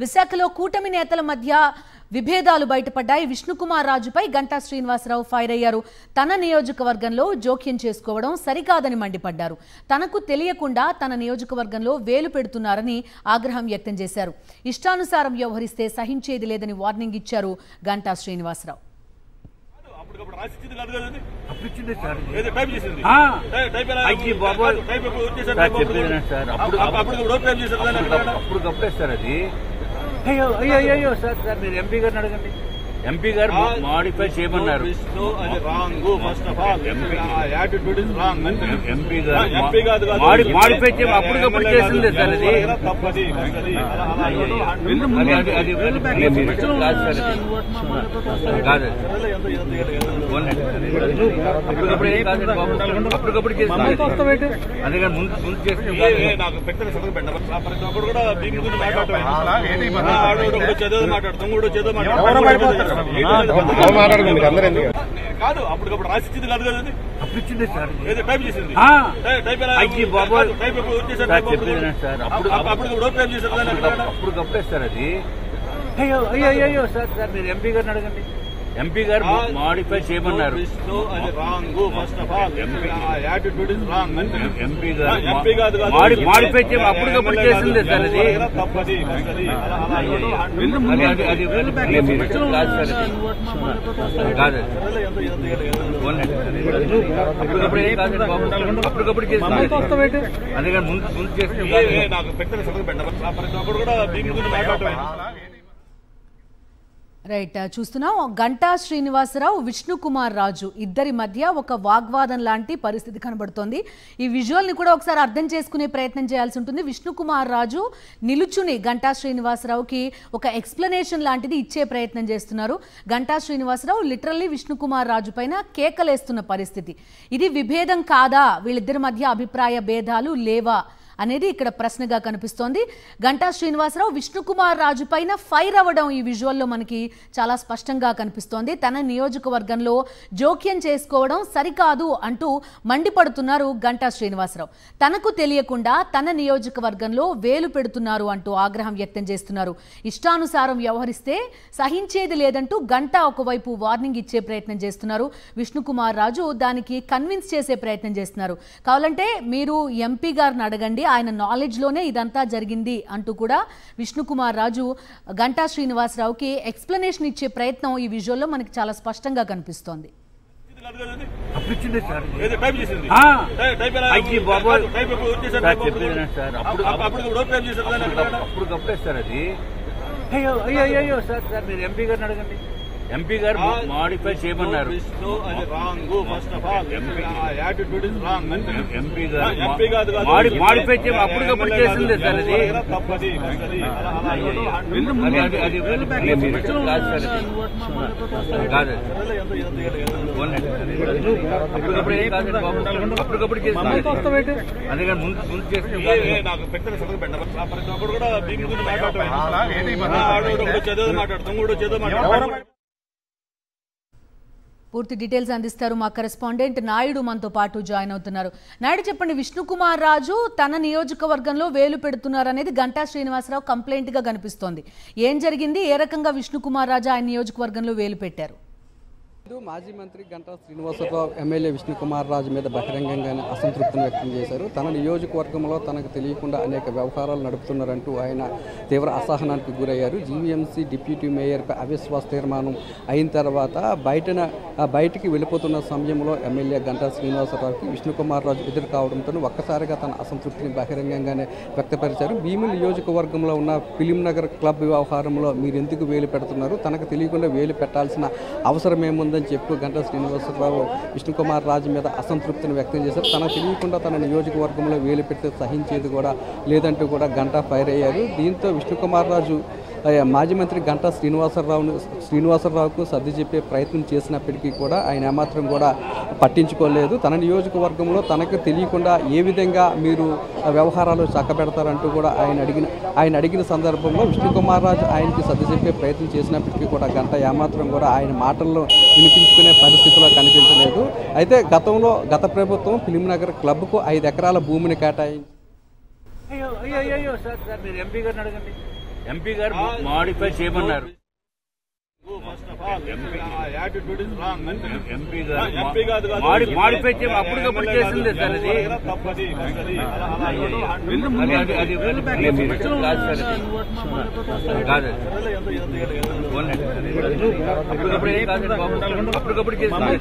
విశాఖలో కూటమి నేతల మధ్య విభేదాలు బయటపడ్డాయి. విష్ణుకుమార్ రాజుపై గంటా శ్రీనివాసరావు ఫైర్ అయ్యారు. తన నియోజకవర్గంలో జోక్యం చేసుకోవడం సరికాదని మండిపడ్డారు. తనకు తెలియకుండా తన నియోజకవర్గంలో వేలు పెడుతున్నారని ఆగ్రహం వ్యక్తం చేశారు. ఇష్టానుసారం వ్యవహరిస్తే సహించేది లేదని వార్నింగ్ ఇచ్చారు గంటా శ్రీనివాసరావు. అయ్యో అయ్యో అయ్యో సార్ సార్ మీరు ఎంపీ గారిని అడగండి. ఎంపీ గారు మాడిఫై చేయమన్నారు. మాడిఫై చేయమని అప్పటికప్పుడు చేసిందే సార్ అది. కాదు అప్పటికప్పుడు ఏం కాదు, అప్పటికప్పుడు చేసింది. అదే కానీ ముందు చేస్తే కాదు అప్పటికప్పుడు రాసిచ్చింది కాదు కదండి. అప్పుడు సార్ టైప్ చేసింది. అప్పటికప్పుడే సార్ అది. అయ్యో అయ్యో అయ్యో సార్ సార్ మీరు ఎంపీ గారిని అడగండి. ఎంపీ గారు మాడిఫై చేయమన్నారు. ఎంపీ గారు మాడిఫై చేయమని అప్పటికప్పుడు చేసిందే సార్ అది. కాదు అప్పటికప్పుడు ఏం కాదు, అప్పటికప్పుడు చేసింది. అదే కానీ ముందు చేస్తే రైట్, చూస్తున్నాం. గంటా శ్రీనివాసరావు, విష్ణుకుమార్ రాజు ఇద్దరి మధ్య ఒక వాగ్వాదం లాంటి పరిస్థితి కనబడుతోంది. ఈ విజువల్ని కూడా ఒకసారి అర్థం చేసుకునే ప్రయత్నం చేయాల్సి ఉంటుంది. విష్ణుకుమార్ రాజు నిలుచుని గంటా శ్రీనివాసరావుకి ఒక ఎక్స్ప్లెనేషన్ లాంటిది ఇచ్చే ప్రయత్నం చేస్తున్నారు. గంటా శ్రీనివాసరావు లిటరల్లీ విష్ణుకుమార్ రాజు పైన కేకలేస్తున్న పరిస్థితి. ఇది విభేదం కాదా? వీళ్ళిద్దరి మధ్య అభిప్రాయ భేదాలు లేవా అనేది ఇక్కడ ప్రశ్నగా కనిపిస్తోంది. గంటా శ్రీనివాసరావు విష్ణుకుమార్ రాజు పైన ఫైర్ అవ్వడం ఈ విజువల్లో మనకి చాలా స్పష్టంగా కనిపిస్తోంది. తన నియోజకవర్గంలో జోక్యం చేసుకోవడం సరికాదు అంటూ మండిపడుతున్నారు గంటా శ్రీనివాసరావు. తనకు తెలియకుండా తన నియోజకవర్గంలో వేలు పెడుతున్నారు అంటూ ఆగ్రహం వ్యక్తం చేస్తున్నారు. ఇష్టానుసారం వ్యవహరిస్తే సహించేది లేదంటూ గంటా ఒకవైపు వార్నింగ్ ఇచ్చే ప్రయత్నం చేస్తున్నారు. విష్ణుకుమార్ రాజు దానికి కన్విన్స్ చేసే ప్రయత్నం చేస్తున్నారు. కావాలంటే మీరు ఎంపీ గారిని అడగండి, ఆయన నాలెడ్జ్ లోనే ఇదంతా జరిగింది అంటూ కూడా విష్ణుకుమార్ రాజు గంటా శ్రీనివాసరావుకి ఎక్స్ప్లెనేషన్ ఇచ్చే ప్రయత్నం ఈ విజువల్లో మనకి చాలా స్పష్టంగా కనిపిస్తోంది. అప్పటికప్పుడే సార్ అది. అయ్యో అయ్యో అయ్యో సార్ సార్ మీరు ఎంపీ గారిని అడగండి. ఎంపీ గారు మాడిఫై చేయమన్నారు. ఎంపీ గారు మాడిఫై చేయమని అప్పటికప్పుడు చేసిందే సార్ అది. కాదు అప్పటికప్పుడు ఏం కాదు, అప్పటికప్పుడు చేసింది. అదే కానీ ముందు చేస్తే పూర్తి డీటెయిల్స్ అందిస్తారు మా కరెస్పాండెంట్ నాయుడు, మనతో పాటు జాయిన్ అవుతున్నారు. నాయుడు, చెప్పండి, విష్ణుకుమార్ రాజు తన నియోజకవర్గంలో వేలు పెడుతున్నారు అనేది గంటా శ్రీనివాసరావు కంప్లైంట్ గా కనిపిస్తోంది. ఏం జరిగింది? ఏ రకంగా విష్ణుకుమార్ రాజు ఆయన నియోజకవర్గంలో వేలు పెట్టారు? మాజీ మంత్రి గంటా శ్రీనివాసరావు ఎమ్మెల్యే విష్ణుకుమార్ రాజు మీద బహిరంగంగానే అసంతృప్తిని వ్యక్తం చేశారు. తన నియోజకవర్గంలో తనకు తెలియకుండా అనేక వ్యవహారాలు నడుపుతున్నారంటూ ఆయన తీవ్ర అసహనానికి గురయ్యారు. జీవీఎంసీ డిప్యూటీ మేయర్పై అవిశ్వాస తీర్మానం అయిన తర్వాత బయటికి వెళ్ళిపోతున్న సమయంలో ఎమ్మెల్యే గంటా శ్రీనివాసరావుకి విష్ణుకుమార్ రాజు ఎదురు కావడంతో ఒక్కసారిగా తన అసంతృప్తిని బహిరంగంగానే వ్యక్తపరిచారు. భీమిలి నియోజకవర్గంలో ఉన్న ఫిలిం నగర్ క్లబ్ వ్యవహారంలో మీరు ఎందుకు వేలు పెడుతున్నారు? తనకు తెలియకుండా వేలు పెట్టాల్సిన అవసరం ఏముందని చెప్పు గంటా శ్రీనివాసరావు విష్ణుకుమార్ రాజు మీద అసంతృప్తిని వ్యక్తం చేశారు. తనకు తెలియకుండా తన నియోజకవర్గంలో వేలు పెడితే సహించేది కూడా లేదంటూ కూడా గంటా ఫైర్ అయ్యారు. దీంతో విష్ణుకుమార్ రాజు మాజీ మంత్రి గంటా శ్రీనివాసరావుకు సర్ది చెప్పే ప్రయత్నం చేసినప్పటికీ కూడా ఆయన ఏమాత్రం కూడా పట్టించుకోలేదు. తన నియోజకవర్గంలో తనకు తెలియకుండా ఏ విధంగా మీరు వ్యవహారాలు చక్కబెడతారంటూ కూడా ఆయన అడిగిన సందర్భంలో విష్ణుకుమార్ రాజు ఆయనకి సర్ది చెప్పే ప్రయత్నం చేసినప్పటికీ కూడా గంటా ఏమాత్రం కూడా ఆయన మాటల్లో వినిపించుకునే పరిస్థితిలో కనిపించలేదు. అయితే గత ప్రభుత్వం ఫిలిం నగర్ క్లబ్కు 5 ఎకరాల భూమిని కేటాయించి అయ్యో అయ్యో అయ్యో సార్ సార్ మీరు ఎంపీ గారిని అడగండి. ఎంపీ గారు మాడిఫై చేయమన్నారు. Attitude is wrong. MP MP కాదు గారు మాడిఫై చేయ అప్పటికప్పుడు చేసింది సార్ అది. తప్పది కాదు అప్పటికప్పుడు ఏం కాదు అప్పటికప్పుడు చేసింది.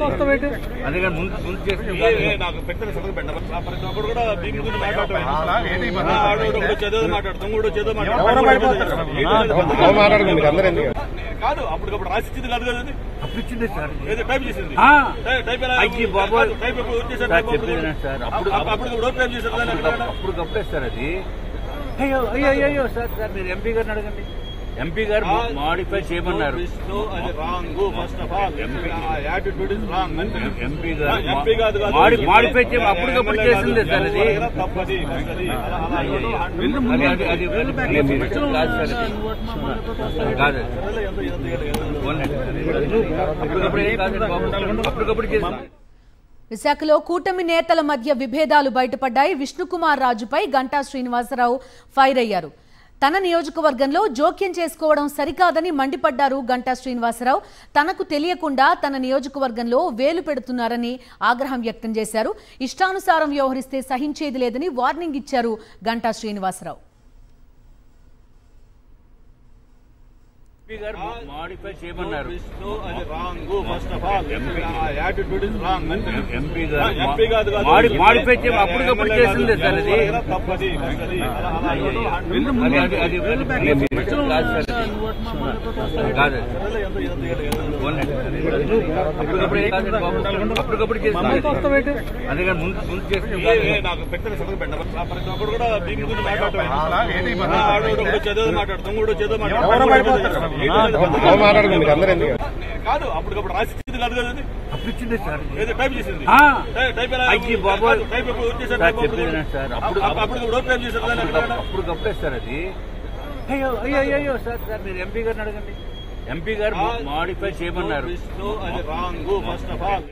అదే కానీ ముందు చేసింది. నాకు పెట్టిన సంగతి పెట్టారు. ప్రతి ఒక్కరు కూడా దీని గురించి మాట్లాడతాం. చదువు మాట్లాడతాం కూడా చదువు మాట్లాడతాం కాదు అప్పటికప్పుడు రాసిచ్చింది కాదు కదండి. అప్పుడు ఇచ్చింది సార్. ఏదో టైప్ చేసింది. అయ్యి బాబోయ్ చెప్పేది సార్. అప్పుడు టైప్ చేశారు. అప్పటికప్పుడే సార్ అది. అయ్యో అయ్యో అయ్యో సార్ సార్ మీరు ఎంపీ గారిని అడగండి. ఎంపీ గారు మాడిఫై చేయమన్నారు. అది wrong. First of all attitude is wrong. MP కాదు గారు మాడిఫై చేయ అప్పటికప్పుడు చేసింది సార్ అది. తప్పది కాదు అప్పటికప్పుడు ఏం కాదు అప్పటికప్పుడు చేసింది. విశాఖలో కూటమి నేతల మధ్య విభేదాలు బయటపడ్డాయి. విష్ణుకుమార్ రాజుపై గంటా శ్రీనివాసరావు ఫైర్ అయ్యారు. తన నియోజకవర్గంలో జోక్యం చేసుకోవడం సరికాదని మండిపడ్డారు గంటా శ్రీనివాసరావు. తనకు తెలియకుండా తన నియోజకవర్గంలో వేలు పెడుతున్నారని ఆగ్రహం వ్యక్తం చేశారు. ఇష్టానుసారం వ్యవహరిస్తే సహించేది లేదని వార్నింగ్ ఇచ్చారు గంటా శ్రీనివాసరావు. మాడిఫై చేయమన్నారు. అది wrong. First of all attitude is wrong. MP కాదు మాడిఫై చేయ అప్పటికప్పుడు చేసింది సార్ అది. తప్పది కాదు అప్పటికప్పుడు ఏం కాదు అప్పటికప్పుడు చేసింది. అదే కానీ ముందు చేసింది. నాకు పెట్టిన సంగతి పెట్టారు. ప్రతి ఒక్కరు కూడా దీని గురించి మాట్లాడతాం. చదువు మాట్లాడతాం కూడా చదువు మాట్లాడతాం కాదు అప్పటికప్పుడు రాసిచ్చింది కాదు కదండి. అప్పుడు ఇచ్చింది సార్. ఏదో టైప్ చేసింది. అయ్యి బాబోయ్ చెప్పేది సార్. అప్పుడు టైప్ చేశారు. అప్పటికప్పుడే సార్ అది. అయ్యో అయ్యో అయ్యో సార్ సార్ మీరు ఎంపీ గారిని అడగండి. ఎంపీ గారు మాడిఫై చేయమన్నారు. అది రాంగ్. First of all